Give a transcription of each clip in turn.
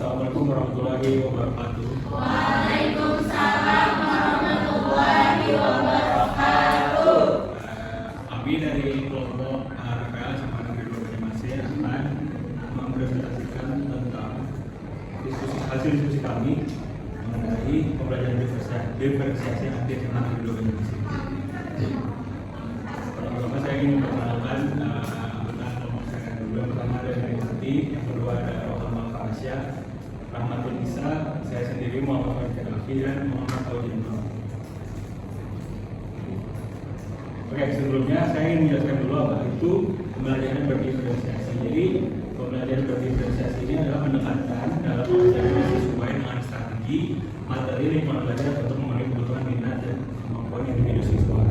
Assalamualaikum warahmatullahi wabarakatuh. Waalaikumsalam warahmatullahi wabarakatuh. Kami dari kelompok RPL sama Negeri 2 Banjarmasin akan mempresentasikan tentang hasil diskusi kami mengenai pembelajaran diferensiasi anti SMA Negeri 2 Banjarmasin. Pertama saya ingin memperkenalkan anggota kelompok saya dulu. Yang pertama ada Hati, yang kedua ada Rohama Farasya, Rahmatul Isa, saya sendiri Muhammad Fadli dan Muhammad Audin. Oke, sebelumnya saya ingin menjelaskan dulu apa itu pembelajaran berdiferensiasi. Jadi pembelajaran berdiferensiasi ini adalah pendekatan dalam pembelajaran yang sesuai dengan strategi materi lingkungan belajar untuk memenuhi kebutuhan minat dan kemampuan individu siswa.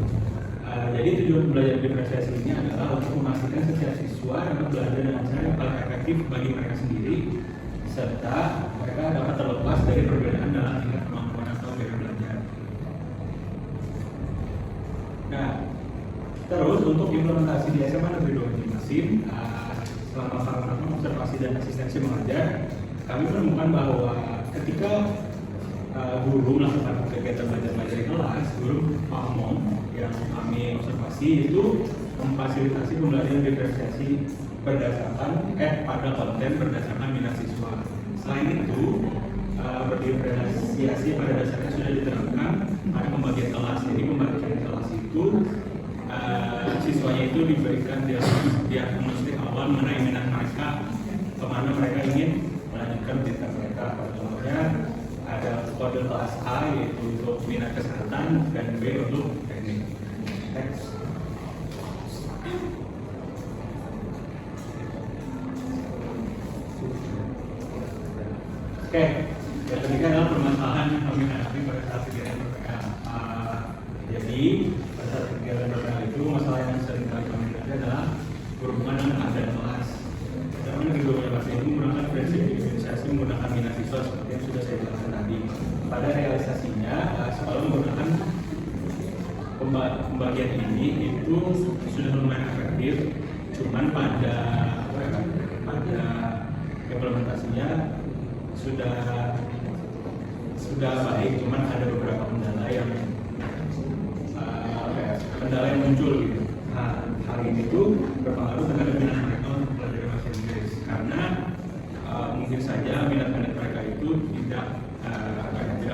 Jadi tujuan pembelajaran diferensiasi ini adalah untuk memastikan setiap siswa dapat belajar dengan cara yang paling efektif bagi mereka sendiri, serta mereka dapat terlepas dari perbedaan dalam tingkat kemampuan atau gaya belajar. Nah, terus untuk implementasi di SMA Negeri 2 Banjarmasin, selama melakukan observasi dan asistensi mengajar, kami menemukan bahwa ketika guru melakukan kegiatan belajar di kelas, guru Pahmong yang kami observasi itu memfasilitasi pembelajaran diferensiasi berdasarkan pada konten berdasarkan minat siswa. Selain itu, berdiferensiasi pada dasarnya sudah diterapkan pada pembagian kelas. Jadi pembagian kelas itu siswanya itu diberikan diagnostik awal mengenai minat mereka, kemana mereka ingin melanjutkan pendidikan mereka. Contohnya ada kode kelas A yaitu untuk minat kesehatan dan B untuk teknik. Next. Oke, yang ketiga adalah permasalahan yang kami hadapi pada saat kegiatan PPL. Jadi pada saat kegiatan PPL itu masalah yang sering kali kami hadapi adalah berhubungan dengan keadaan kelas. Karena Negeri 2 Banjarmasin itu menggunakan prinsip diferensiasi menggunakan minat siswa seperti yang sudah saya jelaskan tadi. Pada realisasinya, sekolah menggunakan pembagian ini itu sudah lumayan efektif, cuman pada implementasinya sudah baik, cuman ada beberapa kendala yang muncul gitu. Nah, hal ini tuh berpengaruh terhadap minat mereka untuk belajar bahasa Inggris karena mungkin saja minat-minat mereka itu tidak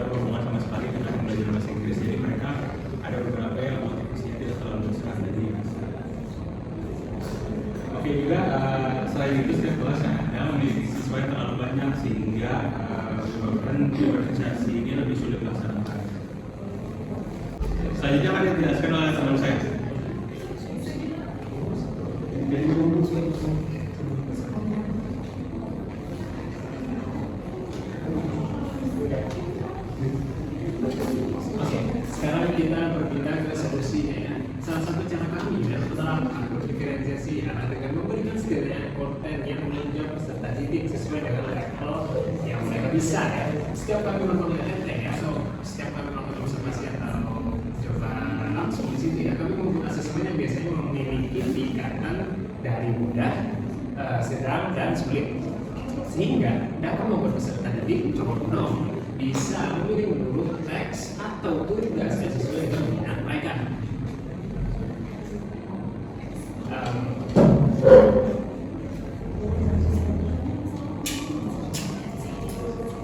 berhubungan sama sekali dengan belajar bahasa Inggris. Jadi mereka ada beberapa yang motivasinya tidak terlalu besar. Jadi oke juga selain itu setiap kelas yang ada memiliki siswa yang terlalu banyak sehingga menyebabkan diferensiasi ini lebih sulit dilaksanakan. Selanjutnya akan dijelaskan oleh teman saya. Sekarang kita berpindah ke solusinya ya. Salah satu cara kami dalam penerapan diferensiasi adalah dengan memberikan setidaknya konten yang menunjang peserta didik sesuai dengan level yang mereka bisa ya. Setiap kami melakukan LMT ya, setiap kami melakukan observasi atau coba langsung di situ ya, kami membuat asesmen yang biasanya memiliki tingkatan dari mudah, sedang dan sulit. Sehingga dapat membuat peserta didik coba bisa memilih menurut teks atau tugas yang sesuai dengan minat mereka.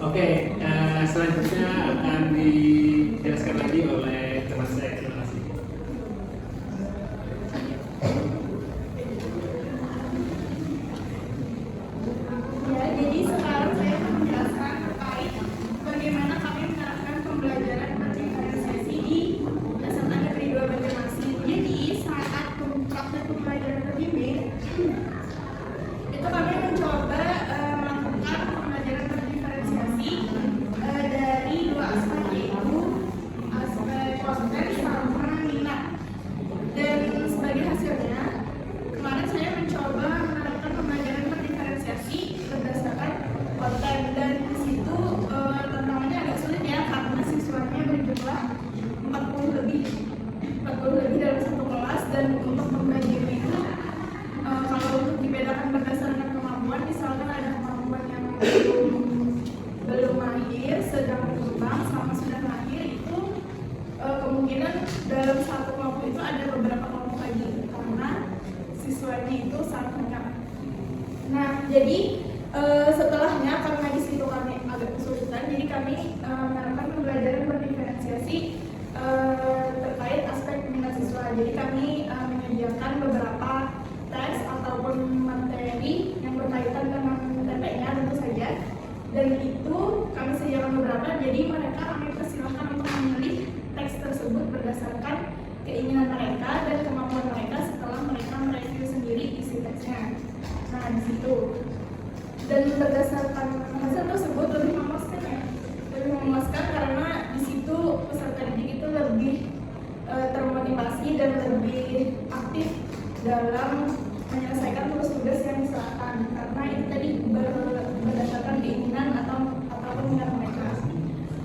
Oke, selanjutnya akan dijelaskan lagi oleh teman saya. Terima kasih. Ya, jadi sekarang saya akan menjelaskan terkait bagaimana kami menerapkan pembelajaran berdiferensiasi di SMA Negeri 2 Banjarmasin. Jadi saat praktek pembelajaran berbimbing itu kami mencoba melakukan pembelajaran berdiferensiasi dari dua aspek, yaitu aspek Dan itu kami sediakan beberapa, jadi mereka kami persilahkan untuk memilih teks tersebut berdasarkan keinginan mereka dan kemampuan mereka setelah mereka mereview sendiri isi teksnya. Nah, di situ. Dan berdasarkan hasil tersebut lebih memuaskan ya. Lebih memuaskan karena di situ peserta didik itu lebih termotivasi dan lebih aktif dalam menyelesaikan tugas-tugas yang diserahkan, karena itu tadi berdasarkan keinginan ataupun minat mereka.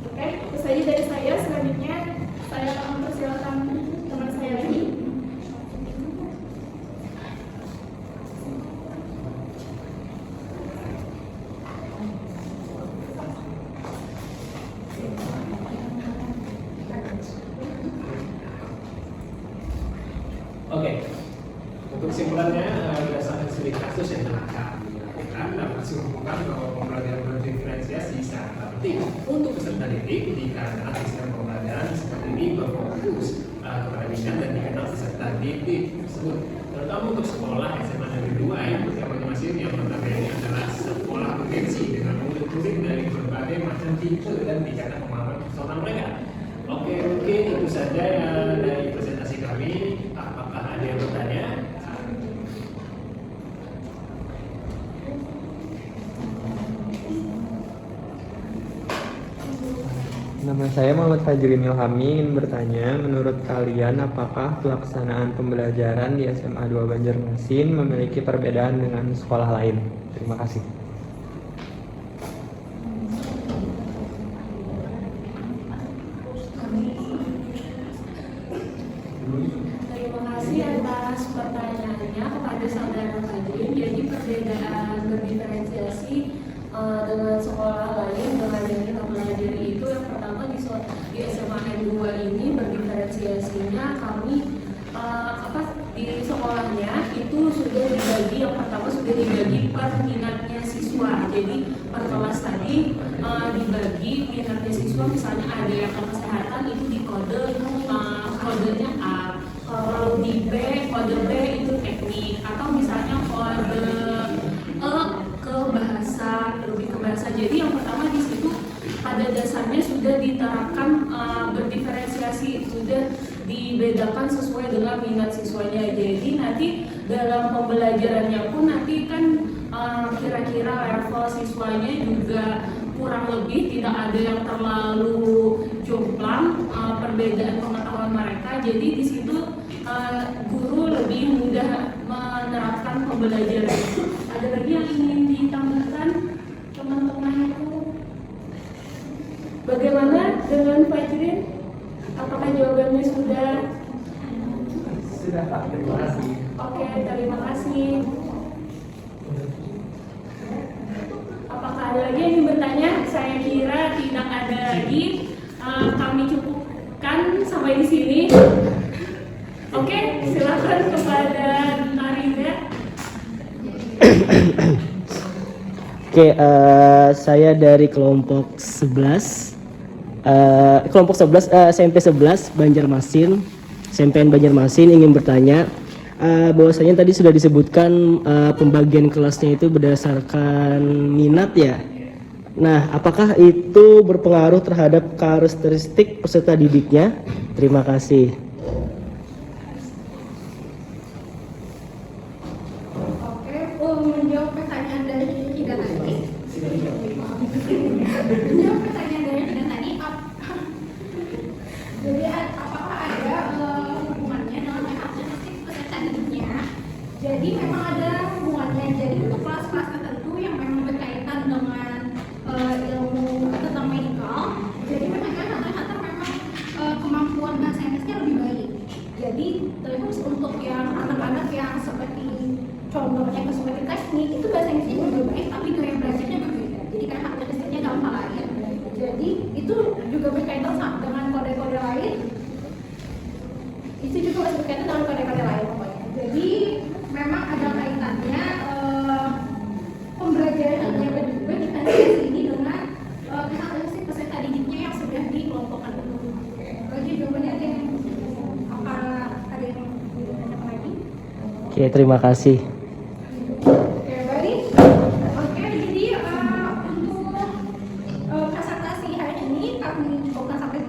Oke, itu saja dari saya. Selanjutnya saya akan mempersilakan teman saya lagi. Oke, untuk kesimpulannya berdasarkan studi kasus yang telah kami lakukan dapat disimpulkan bahwa pembelajaran berdiferensiasi sangat penting untuk peserta didik dikarenakan sistem pembelajaran seperti ini berfokus kepada minat dan dikenal peserta didik tersebut, terutama untuk sekolah SMA Negeri 2 yang Banjarmasin yang notabene adalah sekolah bergengsi dengan murid-murid dari berbagai macam tipe dan tingkatan pemahaman personal mereka. Oke, mungkin itu saja dari presentasi kami. Apakah ada yang bertanya? Nama saya Muhammad Fajrin Ilhami, ingin bertanya, menurut kalian apakah pelaksanaan pembelajaran di SMA 2 Banjarmasin memiliki perbedaan dengan sekolah lain? Terima kasih. Terima kasih atas pertanyaannya kepada saudara Fajrin. Jadi perbedaan berdiferensiasi dengan sekolah lain dengan yang kita pelajari itu yang pertama di SMA N2 ini berdiferensiasinya kami di sekolahnya itu sudah dibagi, yang pertama sudah dibagi per minatnya siswa. Jadi per kelas tadi dibagi minatnya siswa, misalnya ada yang ke kesehatan itu di kodenya A, kalau di B kode B itu teknik, atau misalnya kode E ke bahasa, lebih ke bahasa. Jadi yang pertama di situ pada dasarnya sudah diterapkan berdiferensiasi, sudah dibedakan sesuai dengan minat siswanya. Jadi nanti dalam pembelajarannya pun nanti kan kira-kira level siswanya juga kurang lebih tidak ada yang terlalu jomplang perbedaan pengetahuan mereka. Jadi di situ guru lebih mudah menerapkan pembelajaran. Ada lagi yang ingin ditambahkan teman-teman itu? Bagaimana dengan Fajrin? Apakah jawabannya sudah? Sudah Pak, terima kasih. Oke, terima kasih. Apakah ada lagi yang ingin bertanya? Saya kira tidak ada lagi. Kami cukupkan sampai di sini. Oke, silakan kepada Narida. Oke, saya dari kelompok 11. Kelompok 11 SMP 11 Banjarmasin. SMPN Banjarmasin ingin bertanya, bahwasanya tadi sudah disebutkan pembagian kelasnya itu berdasarkan minat ya. Nah, apakah itu berpengaruh terhadap karakteristik peserta didiknya? Terima kasih. Oke, menjawab pertanyaan dari Ida tadi. Menjawab pertanyaan dari Ida tadi, jadi apakah ada hubungannya dengan karakteristik peserta didiknya? Jadi memang ada hubungannya. Jadi untuk kelas-kelas tertentu yang memang berkaitan dengan ilmu tentang medikal, jadi mereka rata-rata memang kemampuan bahasa Inggrisnya lebih baik. Jadi terus untuk yang anak-anak yang seperti contohnya ke seperti teknik itu bahasa Inggrisnya juga baik, tapi gaya belajarnya berbeda. Jadi kan karakteristiknya dalam hal lain. Jadi itu juga berkaitan dengan kode-kode lain. Itu juga masih berkaitan dengan kode-kode lain pokoknya. Jadi memang ada kaitannya pembelajaran yang berdiferensiasi ini dengan karakteristik peserta didiknya yang sudah dikelompokkan dulu. Jadi jawabannya ada yang apa ada yang ditanya lagi? Oke, terima kasih. Oke, baik. Oke, jadi untuk kami cukupkan sampai